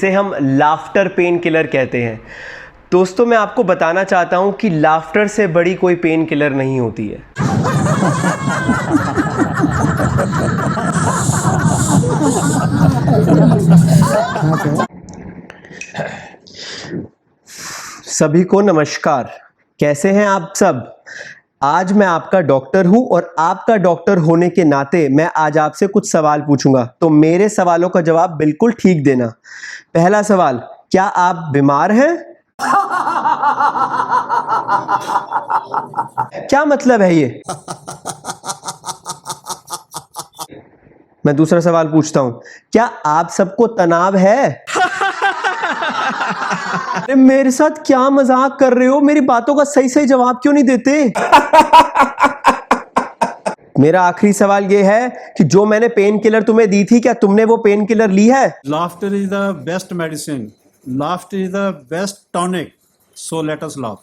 जिसे हम laughter pain killer कहते हैं। दोस्तों मैं आपको बताना चाहता हूं कि लाफ्टर से बड़ी कोई पेन किलर नहीं होती है। सभी को नमस्कार, कैसे हैं आप सब। आज मैं आपका डॉक्टर हूं और आपका डॉक्टर होने के नाते मैं आज आपसे कुछ सवाल पूछूंगा, तो मेरे सवालों का जवाब बिल्कुल ठीक देना। पहला सवाल, क्या आप बीमार हैं? क्या मतलब है ये? मैं दूसरा सवाल पूछता हूं, क्या आप सबको तनाव है? अरे मेरे साथ क्या मजाक कर रहे हो? मेरी बातों का सही सही जवाब क्यों नहीं देते? मेरा आखिरी सवाल ये है कि जो मैंने पेन किलर तुम्हें दी थी, क्या तुमने वो पेन किलर ली है? Laughter is the best medicine. Laughter is the best tonic. So let us laugh.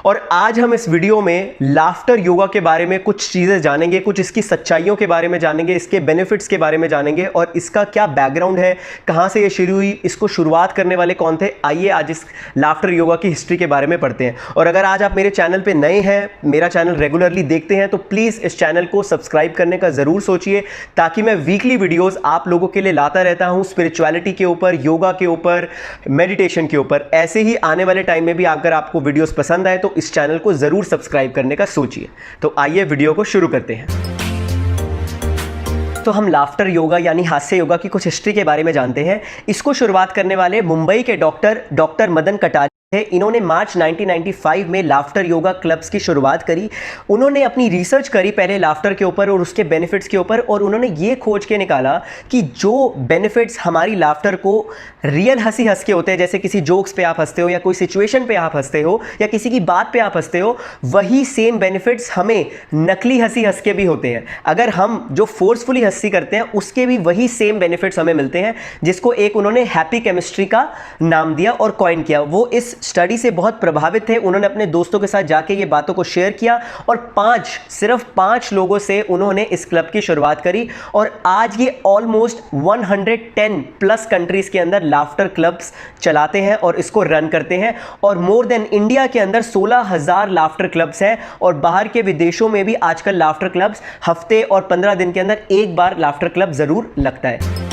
और आज हम इस वीडियो में लाफ्टर योगा के बारे में कुछ चीज़ें जानेंगे, कुछ इसकी सच्चाइयों के बारे में जानेंगे, इसके बेनिफिट्स के बारे में जानेंगे और इसका क्या बैकग्राउंड है, कहाँ से ये शुरू हुई, इसको शुरुआत करने वाले कौन थे। आइए आज इस लाफ्टर योगा की हिस्ट्री के बारे में पढ़ते हैं। और अगर आज आप मेरे चैनल पे नए हैं, मेरा चैनल रेगुलरली देखते हैं, तो प्लीज़ इस चैनल को सब्सक्राइब करने का ज़रूर सोचिए, ताकि मैं वीकली वीडियोज़ आप लोगों के लिए लाता रहता हूँ स्पिरिचुअलिटी के ऊपर, योगा के ऊपर, मेडिटेशन के ऊपर। ऐसे ही आने वाले टाइम में भी अगर आपको वीडियोज़ पसंद आए तो इस चैनल को जरूर सब्सक्राइब करने का सोचिए। तो आइए वीडियो को शुरू करते हैं। तो हम लाफ्टर योगा यानी हास्य योगा की कुछ हिस्ट्री के बारे में जानते हैं। इसको शुरुआत करने वाले मुंबई के डॉक्टर मदन कटारिया है। इन्होंने मार्च 1995 में लाफ्टर योगा क्लब्स की शुरुआत करी। उन्होंने अपनी रिसर्च करी पहले लाफ्टर के ऊपर और उसके बेनिफिट्स के ऊपर, और उन्होंने ये खोज के निकाला कि जो बेनिफिट्स हमारी लाफ्टर को रियल हंसी हंस के होते हैं, जैसे किसी जोक्स पे आप हंसते हो या कोई सिचुएशन पे आप हंसते हो या किसी की बात पे आप हंसते हो, वही सेम बेनिफिट्स हमें नकली हंसी हंस के भी होते हैं। अगर हम जो फोर्सफुली हंसी करते हैं उसके भी वही सेम बेनिफिट्स हमें मिलते हैं, जिसको एक उन्होंने हैप्पी केमिस्ट्री का नाम दिया और कॉइन किया। वो इस स्टडी से बहुत प्रभावित थे। उन्होंने अपने दोस्तों के साथ जाके ये बातों को शेयर किया और सिर्फ पांच लोगों से उन्होंने इस क्लब की शुरुआत करी। और आज ये ऑलमोस्ट 110 प्लस कंट्रीज के अंदर लाफ्टर क्लब्स चलाते हैं और इसको रन करते हैं। और मोर देन इंडिया के अंदर 16,000 लाफ्टर क्लब्स हैं और बाहर के विदेशों में भी आजकल लाफ्टर क्लब्स हफ्ते और 15 दिन के अंदर एक बार लाफ्टर क्लब जरूर लगता है।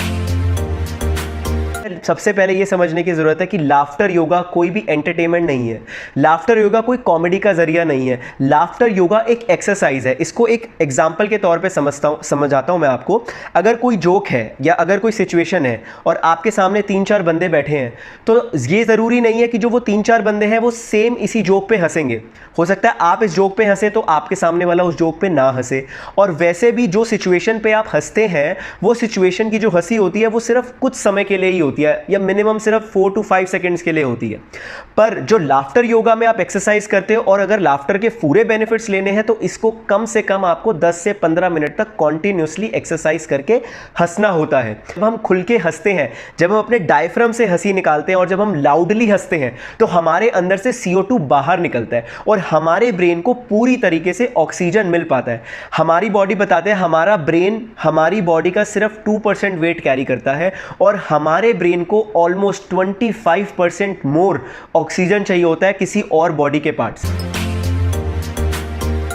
सबसे पहले यह समझने की जरूरत है कि लाफ्टर योगा कोई भी एंटरटेनमेंट नहीं है। लाफ्टर योगा कोई कॉमेडी का जरिया नहीं है। लाफ्टर योगा एक एक्सरसाइज है। इसको एक एग्जांपल के तौर पे समझाता हूं मैं आपको। अगर कोई जोक है या अगर कोई सिचुएशन है और आपके सामने 3-4 बंदे बैठे हैं, तो ये जरूरी नहीं है कि जो वो 3-4 बंदे हैं वो सेम इसी जोक पे हंसेंगे। हो सकता है आप इस जोक पे हंसे तो आपके सामने वाला उस जोक पे ना हंसे। और वैसे भी जो सिचुएशन पे आप हंसते हैं, वो सिचुएशन की जो हंसी होती है वो सिर्फ कुछ समय के लिए ही होती है, या मिनिमम सिर्फ 4 to 5 सेकंड्स के लिए होती है। पर जो लाफ्टर योगा में आप एक्सरसाइज करते हो और अगर लाफ्टर के पूरे बेनिफिट्स लेने हैं तो इसको कम से कम आपको 10 से 15 मिनट तक कॉन्टिन्यूसली एक्सरसाइज करके हंसना होता है। जब हम खुल के हंसते हैं, जब हम अपने डायफ्राम से हंसी निकालते हैं और जब हम लाउडली हंसते हैं, तो हमारे अंदर से CO2 बाहर निकलता है और हमारे ब्रेन को पूरी तरीके से ऑक्सीजन मिल पाता है। हमारी बॉडी बताते हैं, हमारा ब्रेन हमारी बॉडी का सिर्फ 2% वेट कैरी करता है और हमारे ब्रेन को ऑलमोस्ट 25% मोर ऑक्सीजन चाहिए होता है किसी और बॉडी के पार्ट्स।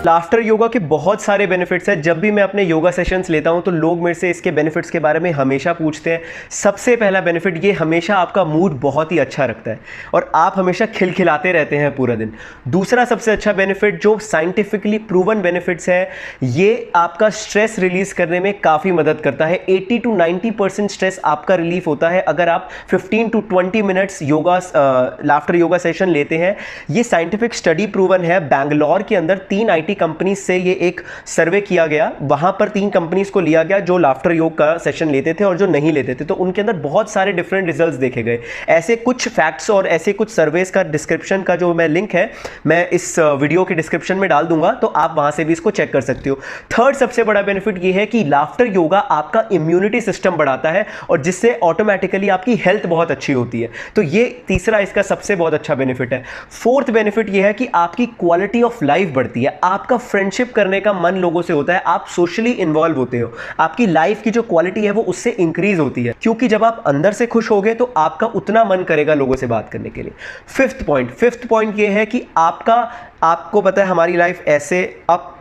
लाफ्टर योगा के बहुत सारे बेनिफिट्स हैं। जब भी मैं अपने योगा सेशंस लेता हूं तो लोग मेरे से इसके बेनिफिट्स के बारे में हमेशा पूछते हैं। सबसे पहला बेनिफिट, ये हमेशा आपका मूड बहुत ही अच्छा रखता है और आप हमेशा खिलखिलाते रहते हैं पूरा दिन। दूसरा सबसे अच्छा बेनिफिट जो साइंटिफिकली प्रूवन बेनिफिट्स है, ये आपका स्ट्रेस रिलीज करने में काफ़ी मदद करता है। 80 to 90% स्ट्रेस आपका रिलीफ होता है अगर आप 15 to 20 minutes laughter yoga session लेते हैं। ये साइंटिफिक स्टडी प्रूवन है। बैंगलोर के अंदर 3 आईटी कंपनी से ये एक सर्वे किया गया, वहां पर 3 कंपनीज को लिया गया जो लाफ्टर योग का सेशन लेते थे और जो नहीं लेते थे, तो उनके अंदर बहुत सारे डिफरेंट रिजल्ट्स देखे गए। ऐसे कुछ फैक्ट्स और ऐसे कुछ सर्वेस का डिस्क्रिप्शन का जो मैं लिंक है मैं इस वीडियो के डिस्क्रिप्शन में डाल दूंगा, तो आप वहां से भी इसको चेक कर सकते हो। थर्ड सबसे बड़ा बेनिफिट ये है कि लाफ्टर योगा आपका इम्यूनिटी सिस्टम बढ़ाता है और जिससे ऑटोमेटिकली आपकी हेल्थ बहुत अच्छी होती है। तो ये तीसरा इसका सबसे बहुत अच्छा बेनिफिट है। फोर्थ बेनिफिट ये है कि आपकी क्वालिटी ऑफ लाइफ बढ़ती है, आपका फ्रेंडशिप करने का मन लोगों से होता है, आप सोशली इन्वॉल्व होते हो, आपकी लाइफ की जो क्वालिटी है वो उससे इंक्रीज होती है, क्योंकि जब आप अंदर से खुश होगे तो आपका उतना मन करेगा लोगों से बात करने के लिए। फिफ्थ पॉइंट ये है कि आपको पता है हमारी लाइफ ऐसे अप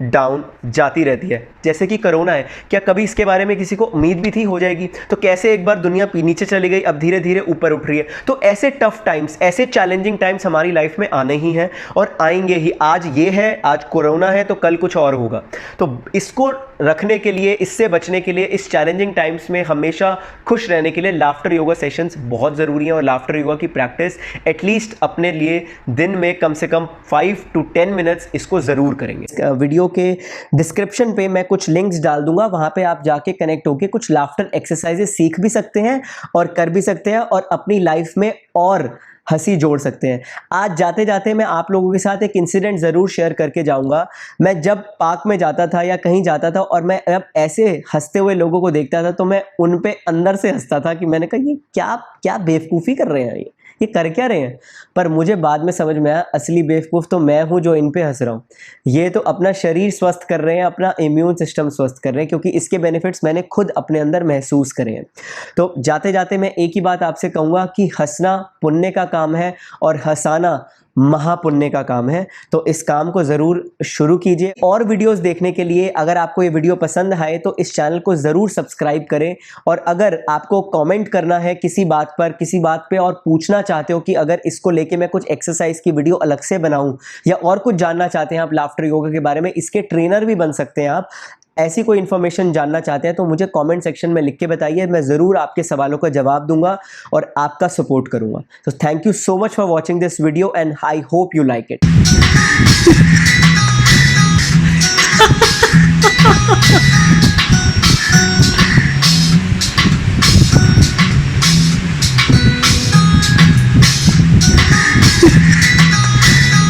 डाउन जाती रहती है, जैसे कि कोरोना है, क्या कभी इसके बारे में किसी को उम्मीद भी थी हो जाएगी? तो कैसे एक बार दुनिया नीचे चली गई, अब धीरे धीरे ऊपर उठ रही है। तो ऐसे टफ टाइम्स, ऐसे चैलेंजिंग टाइम्स हमारी लाइफ में आने ही हैं और आएंगे ही। आज ये है, आज कोरोना है, तो कल कुछ और होगा। तो इसको रखने के लिए, इससे बचने के लिए, इस चैलेंजिंग टाइम्स में हमेशा खुश रहने के लिए लाफ्टर योगा सेशंस बहुत ज़रूरी हैं और लाफ्टर योगा की प्रैक्टिस एटलीस्ट अपने लिए दिन में कम से कम 5 to 10 मिनट्स इसको ज़रूर करेंगे। वीडियो के डिस्क्रिप्शन पे मैं कुछ लिंक्स डाल दूंगा, वहां पे आप जाके कनेक्ट होके कुछ लाफ्टर एक्सरसाइजेस सीख भी सकते हैं और कर भी सकते हैं और अपनी लाइफ में और हंसी जोड़ सकते हैं। आज जाते जाते मैं आप लोगों के साथ एक इंसिडेंट ज़रूर शेयर करके जाऊंगा। मैं जब पार्क में जाता था या कहीं जाता था और मैं जब ऐसे हंसते हुए लोगों को देखता था तो मैं उन पे अंदर से हंसता था कि मैंने कहा ये क्या बेवकूफ़ी कर रहे हैं, ये कर क्या रहे हैं। पर मुझे बाद में समझ में आया असली बेवकूफ़ तो मैं हूँ जो इन पे हंस रहा हूँ। ये तो अपना शरीर स्वस्थ कर रहे हैं, अपना इम्यून सिस्टम स्वस्थ कर रहे हैं, क्योंकि इसके बेनिफिट्स मैंने खुद अपने अंदर महसूस करे हैं। तो जाते जाते मैं एक ही बात आपसे कहूँगा कि हंसना पुण्य का काम है और हंसाना महापुण्य का काम है। तो इस काम को ज़रूर शुरू कीजिए। और वीडियोस देखने के लिए अगर आपको ये वीडियो पसंद आए तो इस चैनल को ज़रूर सब्सक्राइब करें। और अगर आपको कमेंट करना है किसी बात पे और पूछना चाहते हो कि अगर इसको लेके मैं कुछ एक्सरसाइज की वीडियो अलग से बनाऊं या और कुछ जानना चाहते हैं आप लाफ्टर योगा के बारे में, इसके ट्रेनर भी बन सकते हैं आप, ऐसी कोई इन्फॉर्मेशन जानना चाहते हैं तो मुझे कमेंट सेक्शन में लिख के बताइए। मैं ज़रूर आपके सवालों का जवाब दूंगा और आपका सपोर्ट करूंगा। तो thank you so much for watching this video and I hope you like it.